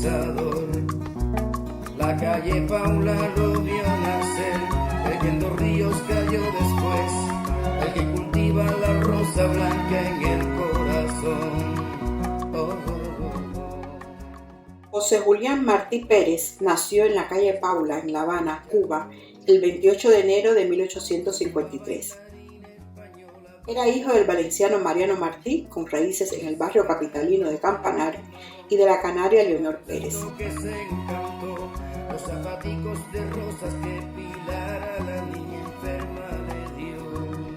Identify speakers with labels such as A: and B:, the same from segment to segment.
A: pensador. La calle Paula lo vio nacer, el que en 2 ríos cayó después, el que cultiva la rosa blanca en el corazón.
B: José Julián Martí Pérez nació en la calle Paula, en La Habana, Cuba, el 28 de enero de 1853. Era hijo del valenciano Mariano Martí, con raíces en el barrio capitalino de Campanar, y de la canaria Leonor Pérez.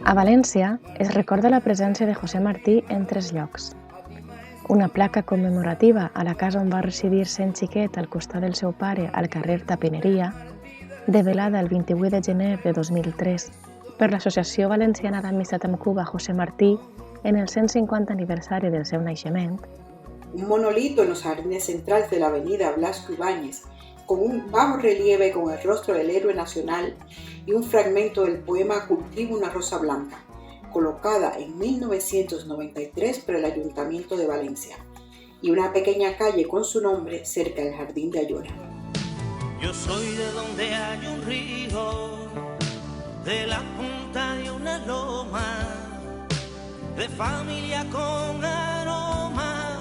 C: A València es recorda la presència de José Martí en 3 llocs. Una placa commemorativa a la casa on va residir sent xiquet al costat del seu pare al carrer Tapineria, develada el 28 de gener de 2003 per l'Associació Valenciana d'Amistat amb Cuba José Martí en el 150 aniversari del seu naixement.
B: Un monolito en los jardines centrales de la avenida Blasco Ibáñez, con un bajo relieve con el rostro del héroe nacional y un fragmento del poema Cultivo una rosa blanca, colocada en 1993 por el Ayuntamiento de Valencia, y una pequeña calle con su nombre cerca del Jardín de Ayora.
D: Yo soy de donde hay un río, de la punta de una loma, de familia con aroma,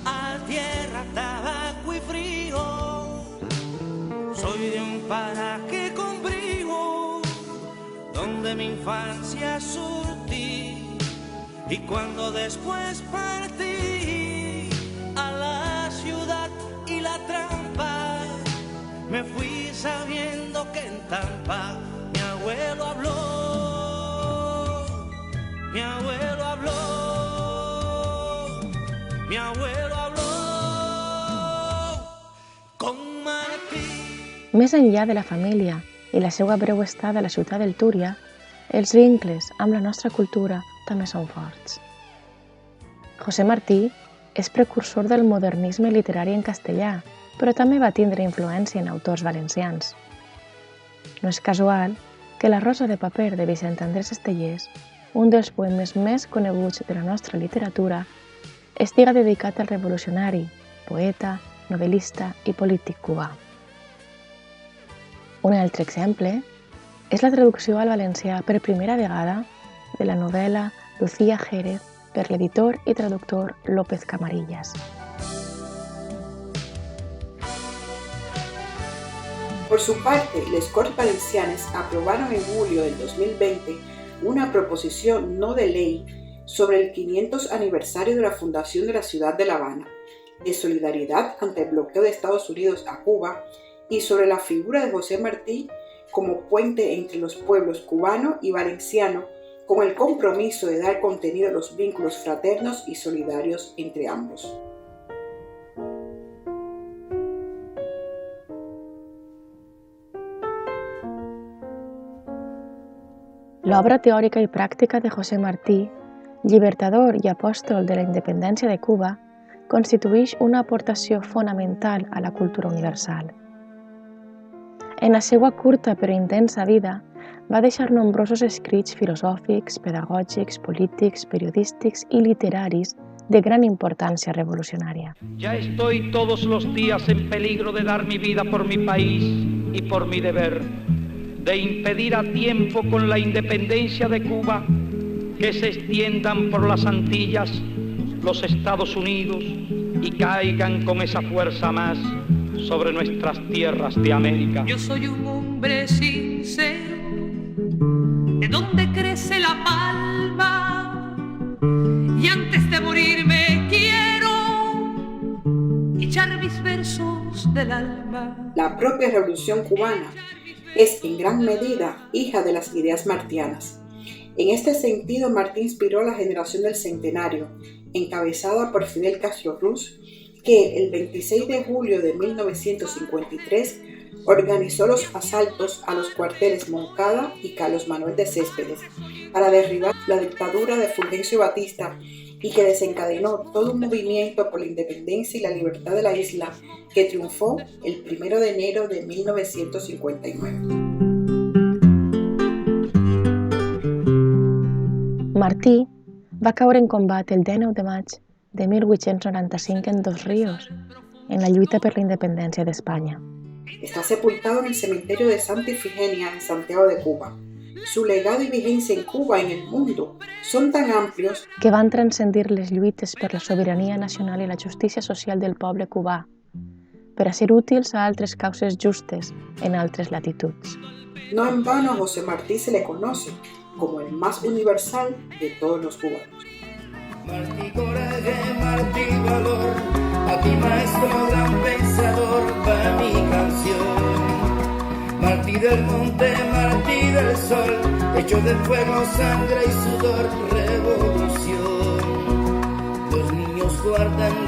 D: a tierra, tabaco y frío. Soy de un paraje con brío, donde mi infancia surtí, y cuando después partí a la ciudad y la trampa, me fui sabiendo que en Tampa mi abuelo habló, mi abuelo habló, mi abuelo habló con Martí.
C: Més enllà de la família i la seva breu estada a la ciutat del Túria, els vincles amb la nostra cultura també són forts. José Martí és precursor del modernisme literari en castellà, però també va tindre influència en autors valencians. No és casual que La rosa de paper de Vicent Andrés Estellés, un dels poemes més coneguts de la nostra literatura, estiga dedicat al revolucionari, poeta, novel·lista i polític cubà. Un altre exemple és la traducció al valencià per primera vegada de la novel·la Lucía Jérez per l'editor i traductor López Camarillas.
B: Por su parte, les Corts Valencianes aprobaron en julio del 2020 una proposición no de ley sobre el 500 aniversario de la fundación de la ciudad de La Habana, de solidaridad ante el bloqueo de Estados Unidos a Cuba y sobre la figura de José Martí como puente entre los pueblos cubano y valenciano, con el compromiso de dar contenido a los vínculos fraternos y solidarios entre ambos.
C: L'obra teòrica i pràctica de José Martí, llibertador i apòstol de la independència de Cuba, constitueix una aportació fonamental a la cultura universal. En la seva curta però intensa vida, va deixar nombrosos escrits filosòfics, pedagògics, polítics, periodístics i literaris de gran importància revolucionària.
E: Ya estoy todos los días en peligro de dar mi vida por mi país y por mi deber, de impedir a tiempo con la independencia de Cuba que se extiendan por las Antillas los Estados Unidos y caigan con esa fuerza más sobre nuestras tierras de América.
F: Yo soy un hombre sincero, de donde crece la palma, y antes de morirme quiero echar mis versos del alma.
B: La propia Revolución Cubana es en gran medida hija de las ideas martianas. En este sentido, Martí inspiró a la generación del Centenario, encabezada por Fidel Castro Ruz, que el 26 de julio de 1953 organizó los asaltos a los cuarteles Moncada y Carlos Manuel de Céspedes para derribar la dictadura de Fulgencio Batista y que desencadenó todo un movimiento por la independencia y la libertad de la isla que triunfó el 1 de enero de 1959.
C: Martí va caure en combat el 19 de maig de 1895 en Dos Ríos en la lluita per la independència d'Espanya.
B: Está sepultado en el cementerio de Santa Ifigenia en Santiago de Cuba. Su legado y vigencia en Cuba y en el mundo son tan amplios
C: que van transcendir les lluites per la sobirania nacional i la justícia social del poble cubà, per a ser útils a altres causes justes en altres latituds.
B: No en vano a José Martí se le conoce como el más universal de todos los cubanos.
A: Martí coraje, Martí valor, a ti maestro gran pensador para mi canción. Martí del monte, Martí del sol, hecho de fuego, sangre y sudor, revolución. Los niños guardan